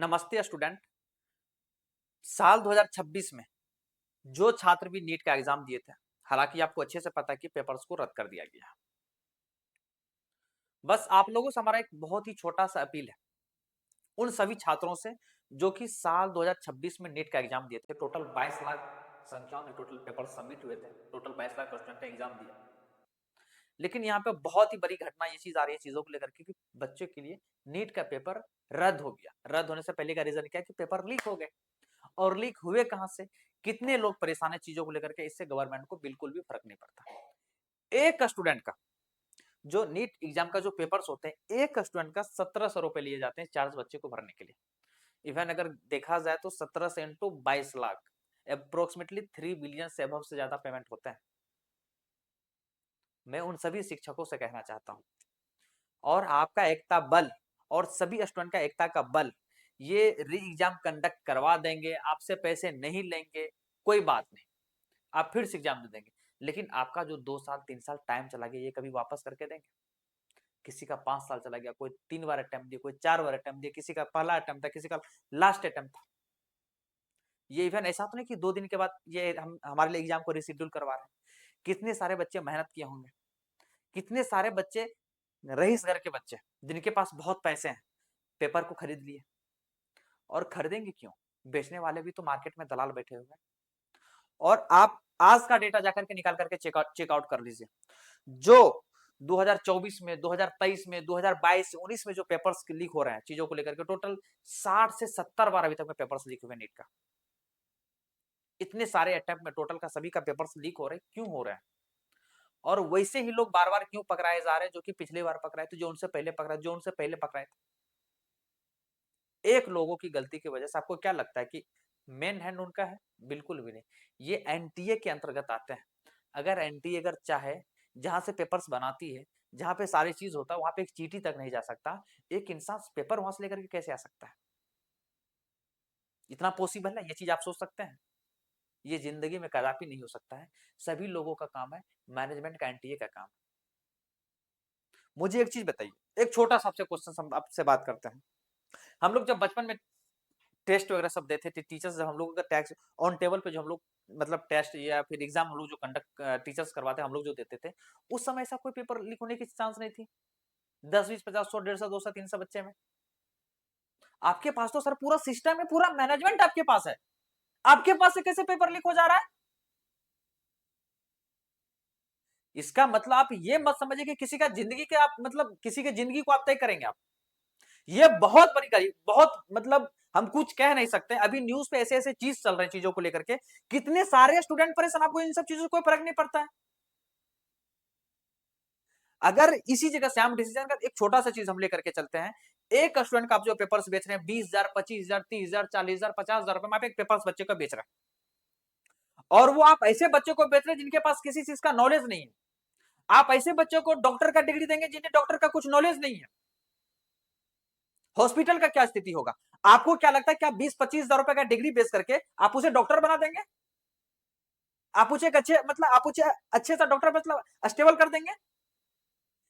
नमस्ते स्टूडेंट। साल 2026 में जो छात्र भी नीट का एग्जाम दिए थे, हालांकि आपको अच्छे से पता है कि पेपर्स को रद्द कर दिया गया। बस आप लोगों से हमारा एक बहुत ही छोटा सा अपील है उन सभी छात्रों से जो कि साल 2026 में नीट का एग्जाम दिए थे। टोटल 22 लाख संख्या में टोटल पेपर सबमिट हुए थे। टोटल 22 लाख स्टूडेंट ने एग्जाम दिया। लेकिन यहाँ पे बहुत ही बड़ी घटना ये चीज आ रही है चीजों को लेकर के कि बच्चों के लिए नीट का पेपर रद्द हो गया। रद्द होने से पहले का रीजन क्या है कि पेपर लीक हो गए। और लीक हुए कहां से, कितने लोग परेशान है चीजों को लेकर के, इससे गवर्नमेंट को बिल्कुल भी फर्क नहीं पड़ता। एक स्टूडेंट का जो नीट एग्जाम का जो पेपर्स होते हैं, एक स्टूडेंट का 1700 रुपए लिए जाते हैं 4 बच्चे को भरने के लिए। इवन अगर देखा जाए तो 17 से इंटू 22 लाख अप्रोक्सीमेटली 3 बिलियन से अबव से ज्यादा पेमेंट होता है। मैं उन सभी शिक्षकों से कहना चाहता हूं, और आपका एकता बल और सभी स्टूडेंट का एकता का बल, ये री एग्जाम कंडक्ट करवा देंगे, आपसे पैसे नहीं लेंगे, कोई बात नहीं, आप फिर से एग्जाम दे देंगे। लेकिन आपका जो 2 साल 3 साल टाइम चला गया, ये कभी वापस करके देंगे? किसी का 5 साल चला गया, कोई 3 बार अटेम्प्ट दिया, कोई 4 बार अटेम्प्ट दिया, किसी का पहला अटेम्प्ट था, किसी का लास्ट अटेम्प्ट था। ये इवन ऐसा तो नहीं कि 2 दिन के बाद ये हम हमारे लिए एग्जाम को रिशेड्यूल करवा रहे हैं। कितने सारे बच्चे मेहनत किए होंगे, कितने सारे बच्चे रईस घर के बच्चे जिनके पास बहुत पैसे हैं, पेपर को खरीद लिए। और खरीदेंगे क्यों? बेचने वाले भी तो मार्केट में दलाल बैठे हुए हैं। और आप आज का डेटा जाकर के निकाल करके चेकआउट कर लीजिए। जो 2024 में, 2023 में, 2022 से 19 में जो पेपर्स लीक हो रहे हैं चीजों को लेकर के, टोटल 60 से 70 बार अभी तक में पेपर्स लीक हुए नीट का। इतने सारे अटेम्प्ट में टोटल का सभी का पेपर्स लीक हो रहे हैं, क्यों हो रहे हैं? और वैसे ही लोग बार बार क्यों पकड़ाए जा रहे हैं जो कि पिछली बार पकड़ाए थे, जो उनसे पहले पकड़ाए थे? एक लोगों की गलती की वजह से आपको क्या लगता है कि मेन हैंड उनका है? बिल्कुल भी नहीं। ये एनटीए के अंतर्गत आते हैं। अगर एनटीए अगर चाहे, जहां से पेपर्स बनाती है, जहां पे सारी चीज होता है, वहां पे एक चीटी तक नहीं जा सकता। एक इंसान पेपर वहां से लेकर के कैसे आ सकता है? इतना पॉसिबल है? ये चीज आप सोच सकते हैं? ये जिंदगी में कदापि नहीं हो सकता है। सभी लोगों का काम है, मैनेजमेंट का एनटीए का काम। मुझे एक चीज बताइए, एक छोटा सा आपसे क्वेश्चन हम आपसे बात करते हैं। हम लोग जब बचपन में टेस्ट वगैरह सब देते थे, टीचर्स जब हम लोगों का टैक्स ऑन टेबल पे जो हम लोग मतलब टेस्ट या फिर एग्जाम हम लोग जो कंडक्ट टीचर्स करवाते हम लोग जो देते थे, उस समय ऐसा कोई पेपर लीक होने की चांस नहीं थी। 10 20 50 100 150 200 300 बच्चे में। आपके पास तो सर पूरा सिस्टम है, पूरा मैनेजमेंट आपके पास है। आपके पास से कैसे पेपर लीक हो जा रहा है? इसका मतलब आप ये मत समझिए कि किसी का जिंदगी के आप मतलब किसी की जिंदगी को आप तय करेंगे। आप ये बहुत बड़ी गरीब, बहुत मतलब हम कुछ कह नहीं सकते। अभी न्यूज पे ऐसे ऐसे चीज चल रहे हैं चीजों को लेकर के, कितने सारे स्टूडेंट परेशान, आपको इन सब चीजों से कोई फर्क नहीं पड़ता है। अगर इसी जगह से हम डिसीजन का एक छोटा सा चीज हम लेकर के चलते हैं, एक स्टूडेंट का आप जो पेपर्स बेच रहे हैं 20,000 25,000 30,000 40,000 50,000 रुपए में आप एक पेपर्स बच्चे को बेच रहे हैं। और वो आप ऐसे बच्चों को बेच रहे हैं जिनके पास किसी चीज का नॉलेज नहीं है। आप ऐसे बच्चों को डॉक्टर का डिग्री देंगे जिन्हें डॉक्टर का कुछ नॉलेज नहीं है। हॉस्पिटल का क्या स्थिति होगा? आपको क्या लगता है कि आप 20-25,000 रुपए का डिग्री बेच करके आप उसे डॉक्टर बना देंगे? आप उसे एक अच्छे मतलब आप उसे अच्छे सा डॉक्टर मतलब स्टेबल कर देंगे?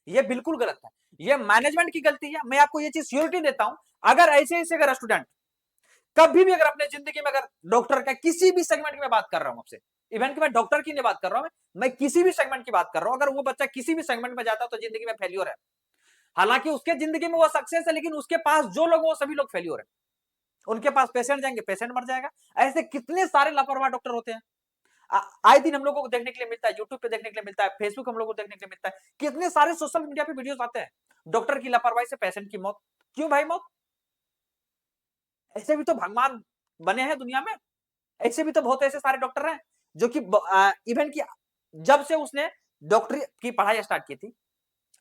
ये बिल्कुल गलत है। ये मैनेजमेंट की गलती है। मैं आपको ये चीज श्योरिटी देता हूं, अगर ऐसे ऐसे अगर स्टूडेंट कभी भी अगर अपने जिंदगी में अगर डॉक्टर का किसी भी सेगमेंट की मैं बात कर रहा हूं आपसे, इवन कि मैं डॉक्टर की नहीं बात कर रहा हूं, मैं किसी भी सेगमेंट की बात कर रहा हूं, अगर वो बच्चा किसी भी सेगमेंट में जाता है तो जिंदगी में फेल्योर है। हालांकि उसके जिंदगी में वो सक्सेस है, लेकिन उसके पास जो लोग वो सभी लोग फेल्योर है। उनके पास पेशेंट जाएंगे, पेशेंट मर जाएगा। ऐसे कितने सारे लापरवाह डॉक्टर होते हैं। आए दिन हम लोगों को देखने के लिए मिलता है, यूट्यूब पे देखने के लिए मिलता है, फेसबुक हम लोगों को देखने के लिए मिलता है, कितने सारे सोशल मीडिया पे वीडियोस आते हैं। डॉक्टर की लापरवाही से पेशेंट की मौत। क्यों भाई मौत? ऐसे भी तो भगवान बने हैं दुनिया में। ऐसे भी तो बहुत ऐसे सारे डॉक्टर हैं जो कि इवन की जब से उसने डॉक्टरी की पढ़ाई स्टार्ट की थी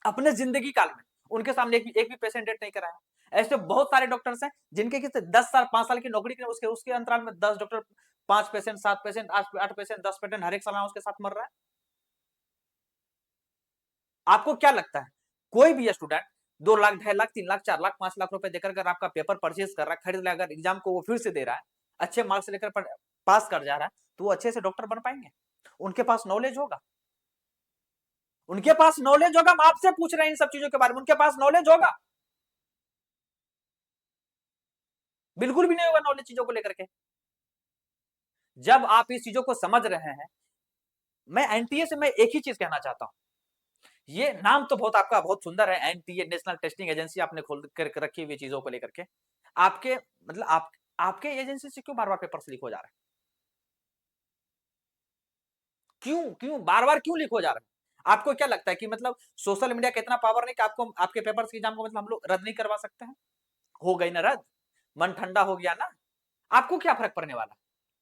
अपने जिंदगी काल में, उनके सामने एक भी पेशेंट डेट नहीं कराया। ऐसे बहुत सारे डॉक्टर्स हैं जिनके कितने 10 साल 5 साल की नौकरी के उसके अंतराल में 10 doctor 5 patient 7 patient 8 patient 10 patient हर एक साल उसके साथ मर रहा है। आपको क्या लगता है कोई भी स्टूडेंट 2 लाख 2.5 लाख 3 लाख 4 लाख 5 लाख रुपए देकर अगर आपका पेपर परचेज कर रहा है, खरीद रहा है, अगर एग्जाम को वो फिर से दे रहा है, अच्छे मार्क्स लेकर पास कर जा रहा है, तो वो अच्छे से डॉक्टर बन पाएंगे? उनके पास नॉलेज होगा। उनके पास नॉलेज होगा। हम आपसे पूछ रहे हैं इन सब चीजों के बारे में, उनके पास नॉलेज होगा। बिल्कुल भी नहीं होगा नॉलेज चीजों को लेकर के। जब आप इस चीजों को समझ रहे हैं, मैं एनटीए से मैं एक ही चीज कहना चाहता हूं, ये नाम तो बहुत आपका बहुत सुंदर है, एनटीए नेशनल टेस्टिंग एजेंसी आपने खोल कर रखी हुई चीजों को लेकर के, आपके मतलब आपके एजेंसी से क्यों बार बार पेपर्स लीक हो जा रहे हैं? क्यों क्यों बार बार क्यों लीक हो जा रहे हैं? आपको क्या लगता है कि मतलब सोशल मीडिया का इतना पावर नहीं कि आपको आपके पेपर्स की एग्जाम को मतलब हम लोग रद्द नहीं करवा सकते हैं? हो गई ना रद्द, मन ठंडा हो गया ना, आपको क्या फर्क पड़ने वाला?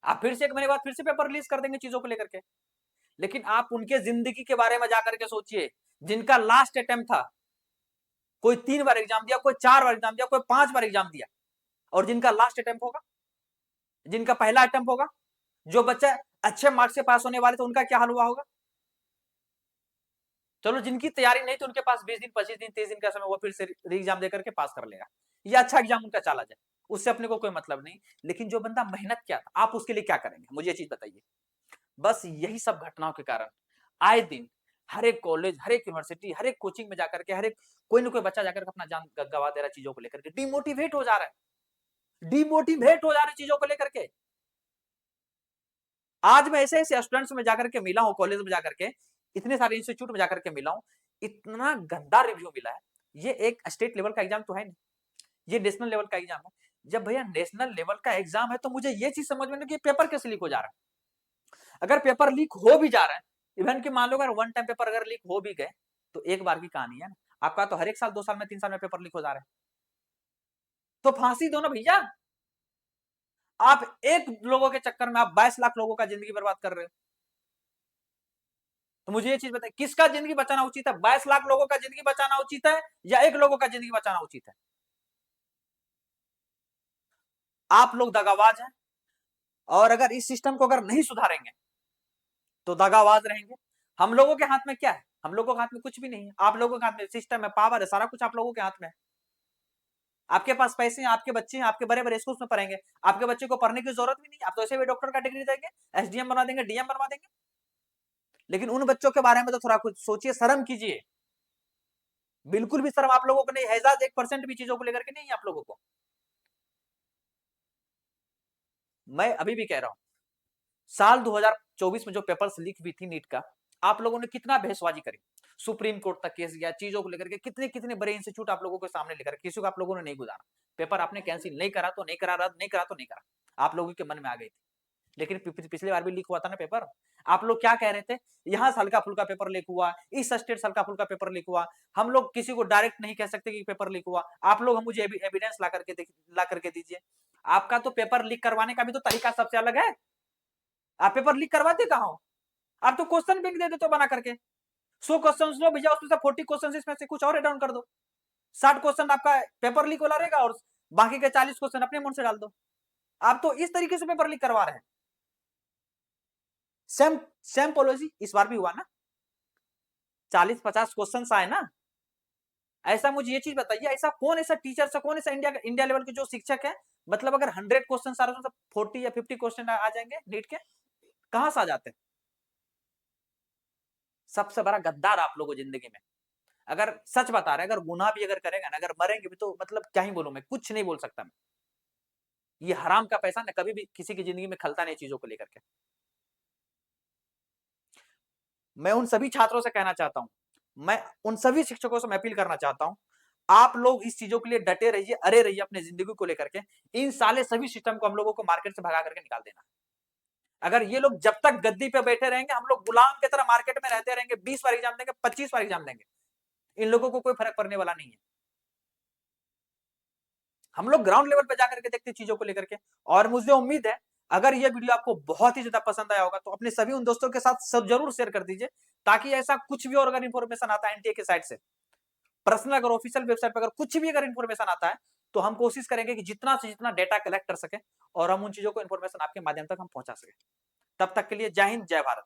आप फिर से 1 महीने बाद फिर से पेपर रिलीज कर देंगे चीजों को लेकर के। लेकिन आप उनके जिंदगी के बारे में जाकर के सोचिए, जिनका लास्ट अटेम्प्ट था, कोई 3 बार एग्जाम दिया, कोई 4 बार एग्जाम दिया, कोई 5 बार एग्जाम दिया, और जिनका लास्ट अटेम्प्ट होगा, जिनका पहला अटेम्प्ट होगा, जो बच्चा अच्छे मार्क्स से पास होने वाले थे, उनका क्या हाल हुआ होगा? चलो जिनकी तैयारी नहीं, तो उनके पास 20 दिन 25 दिन 30 दिन का समय, वो फिर से री एग्जाम देकर के पास कर लेगा, या अच्छा एग्जाम उनका चला जाए, उससे अपने को कोई मतलब नहीं। लेकिन जो बंदा मेहनत किया था, आप उसके लिए क्या करेंगे, मुझे ये चीज बताइए। बस यही सब घटनाओं के कारण आए दिन हर एक कॉलेज, हर एक यूनिवर्सिटी, हर एक कोचिंग में जाकर के हर एक कोई ना कोई बच्चा जाकर के अपना जान गवा दे रहा है चीजों को लेकर के, डिमोटिवेट हो जा रहा है, डिमोटिवेट हो जा रहे चीजों को लेकर के। आज मैं ऐसे ऐसे स्टूडेंट्स में जाकर के मिला हूं, कॉलेज में जाकर के, इतने सारे इंस्टीट्यूट में जाकर के मिला हूं, इतना गंदा रिव्यू मिला है। ये एक स्टेट लेवल का एग्जाम तो है नहीं, ये नेशनल लेवल का एग्जाम है। जब भैया नेशनल लेवल का एग्जाम है, तो मुझे ये चीज समझ में नहीं कि पेपर कैसे लीक हो जा रहा है। अगर पेपर लीक हो भी जा रहा है, इवन कि मान लो अगर वन टाइम पेपर अगर लीक हो भी गए, तो एक बार की कहानी है ना, आपका तो हर एक साल 2 साल में 3 साल में पेपर लीक हो जा रहा है, तो फांसी दो ना भैया। आप एक लोगों के चक्कर में आप 22 लाख लोगों का जिंदगी बर्बाद कर रहे हो। तो मुझे ये चीज बताइए, किसका जिंदगी बचाना उचित है? 22 लाख लोगों का जिंदगी बचाना उचित है, या एक लोगों का जिंदगी बचाना उचित है? आप लोग दगाबाज हैं, और अगर इस सिस्टम को अगर नहीं सुधारेंगे, तो दगाबाज रहेंगे। हम लोगों के हाथ में क्या है? हम लोगों के हाथ में कुछ भी नहीं है, आप लोगों के हाथ में सिस्टम है, पावर है, सारा कुछ आप लोगों के हाथ में है। आपके पास पैसे हैं, आपके बच्चे हैं, आपके बड़े बड़े स्कूल में पढ़ेंगे, आपके बच्चे को पढ़ने की जरूरत भी नहीं, आप तो ऐसे भी डॉक्टर का डिग्री देंगे, एसडीएम बना देंगे, डीएम बनवा देंगे। लेकिन उन बच्चों के बारे में तो थोड़ा कुछ सोचिए, शर्म कीजिए। बिल्कुल भी शर्म आप लोगों को नहीं, एहसास 1% भी चीजों को लेकर के नहीं है आप लोगों को। मैं अभी भी कह रहा हूं, साल 2024 में जो पेपर्स लीक हुई थी नीट का, आप लोगों ने कितना बहसबाजी करी, सुप्रीम कोर्ट तक केस गया, चीजों को लेकर के कितने कितने बड़े इंस्टीट्यूट आप लोगों के सामने लेकर, किसी को आप लोगों ने नहीं गुजारा। पेपर आपने कैंसिल नहीं करा तो नहीं करा, रद्द नहीं करा तो नहीं करा, आप लोगों के मन में आ गई थी। लेकिन पिछली बार भी लीक हुआ था ना पेपर, आप लोग क्या कह रहे थे, यहाँ से हल्का फुल्का पेपर लीक हुआ, इस स्टेट से हल्का फुल्का पेपर लीक हुआ, हम लोग किसी को डायरेक्ट नहीं कह सकते कि पेपर लीक हुआ, आप लोग मुझे एविडेंस ला करके दीजिए। आपका तो पेपर लीक करवाने का भी तो तरीका सबसे अलग है। आप पेपर लीक करवाते कहाँ हो? आप तो क्वेश्चन बैंक दे देते हो बना करके, 100 क्वेश्चन लो भैया, उसमें से 40 क्वेश्चन इसमें से कुछ और डाउन कर दो, 60 क्वेश्चन आपका पेपर लीक वाला रहेगा, और बाकी के 40 क्वेश्चन अपने मन से डाल दो। आप तो इस तरीके से पेपर लीक करवा रहे हैं। सेम सेम पॉलिसी इस बार भी हुआ ना, 40-50 क्वेश्चन आए ना। ऐसा मुझे ये चीज बताइए, ऐसा कौन ऐसा टीचर से, कौन ऐसा इंडिया लेवल के जो शिक्षक है, मतलब अगर 100 क्वेश्चन आ रहे तो 40 या 50 क्वेश्चन आ जाएंगे नीट के, कहां से आ जाते हैं? सबसे बड़ा गद्दार आप लोगों जिंदगी में, अगर सच बता रहे, अगर गुनाह भी अगर करेगा ना, अगर मरेंगे भी, तो मतलब क्या ही बोलूं मैं, कुछ नहीं बोल सकता मैं। ये हराम का पैसा ना कभी भी किसी की जिंदगी में खलता नहीं चीजों को लेकर के। मैं उन सभी छात्रों से कहना चाहता हूं, मैं उन सभी शिक्षकों से मैं अपील करना चाहता हूं, आप लोग इस चीजों के लिए डटे रहिए, अरे रहिए अपने जिंदगी को लेकर के। इन साले सभी सिस्टम को हम लोगों को मार्केट से भगा करके निकाल देना। अगर ये लोग जब तक गद्दी पे बैठे रहेंगे, हम लोग गुलाम की तरह मार्केट में रहते रहेंगे, 20 बार एग्जाम देंगे, 25 बार एग्जाम देंगे, इन लोगों को कोई फर्क पड़ने वाला नहीं है। हम लोग ग्राउंड लेवल पे जाकर के देखते हैं चीजों को लेकर के। और मुझे उम्मीद है, अगर ये वीडियो आपको बहुत ही ज्यादा पसंद आया होगा, तो अपने सभी उन दोस्तों के साथ सब जरूर शेयर कर दीजिए, ताकि ऐसा कुछ भी और अगर इन्फॉर्मेशन आता है एनटीए के साइड से, पर्सनल अगर ऑफिशियल वेबसाइट पर अगर कुछ भी अगर इन्फॉर्मेशन आता है, तो हम कोशिश करेंगे कि जितना से जितना डेटा कलेक्ट कर सके, और हम उन चीजों को इन्फॉर्मेशन आपके माध्यम तक हम पहुंचा सके। तब तक के लिए जय हिंद, जय भारत।